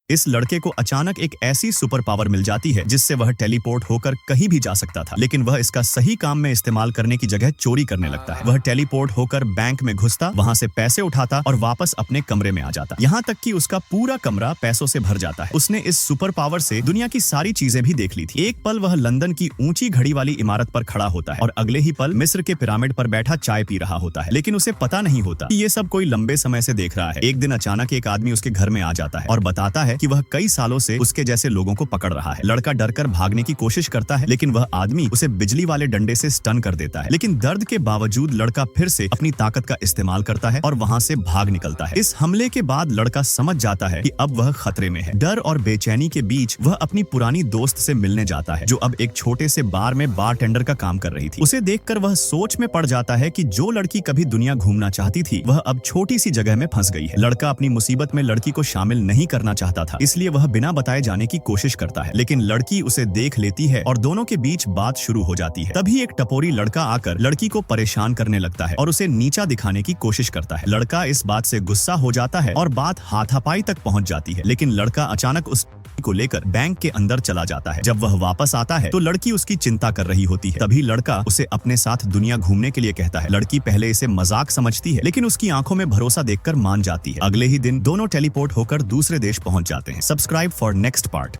इस लड़के को अचानक एक ऐसी सुपर पावर मिल जाती है जिससे वह टेलीपोर्ट होकर कहीं भी जा सकता था, लेकिन वह इसका सही काम में इस्तेमाल करने की जगह चोरी करने लगता है। वह टेलीपोर्ट होकर बैंक में घुसता, वहां से पैसे उठाता और वापस अपने कमरे में आ जाता। यहाँ तक कि उसका पूरा कमरा पैसों से भर जाता है। उसने इस सुपर पावर से दुनिया की सारी चीजें भी देख ली थी। एक पल वह लंदन की ऊंची घड़ी वाली इमारत पर खड़ा होता है और अगले ही पल मिस्र के पिरामिड पर बैठा चाय पी रहा होता है, लेकिन उसे पता नहीं होता कि ये सब कोई लंबे समय से देख रहा है। एक दिन अचानक एक आदमी उसके घर में आ जाता है और बताता है कि वह कई सालों से उसके जैसे लोगों को पकड़ रहा है। लड़का डरकर भागने की कोशिश करता है, लेकिन वह आदमी उसे बिजली वाले डंडे से स्टन कर देता है। लेकिन दर्द के बावजूद लड़का फिर से अपनी ताकत का इस्तेमाल करता है और वहां से भाग निकलता है। इस हमले के बाद लड़का समझ जाता है कि अब वह खतरे में है। डर और बेचैनी के बीच वह अपनी पुरानी दोस्त से मिलने जाता है, जो अब एक छोटे से बार में बारटेंडर का काम कर रही थी। उसे देखकर वह सोच में पड़ जाता है कि जो लड़की कभी दुनिया घूमना चाहती थी, वह अब छोटी सी जगह में फंस गई है। लड़का अपनी मुसीबत में लड़की को शामिल नहीं करना चाहता था, इसलिए वह बिना बताए जाने की कोशिश करता है, लेकिन लड़की उसे देख लेती है और दोनों के बीच बात शुरू हो जाती है। तभी एक टपोरी लड़का आकर लड़की को परेशान करने लगता है और उसे नीचा दिखाने की कोशिश करता है। लड़का इस बात से गुस्सा हो जाता है और बात हाथापाई तक पहुंच जाती है, लेकिन लड़का अचानक उस को लेकर बैंक के अंदर चला जाता है। जब वह वापस आता है तो लड़की उसकी चिंता कर रही होती है। तभी लड़का उसे अपने साथ दुनिया घूमने के लिए कहता है। लड़की पहले इसे मजाक समझती है, लेकिन उसकी आंखों में भरोसा देखकर मान जाती है। अगले ही दिन दोनों टेलीपोर्ट होकर दूसरे देश पहुंच जाते हैं। Subscribe for next part.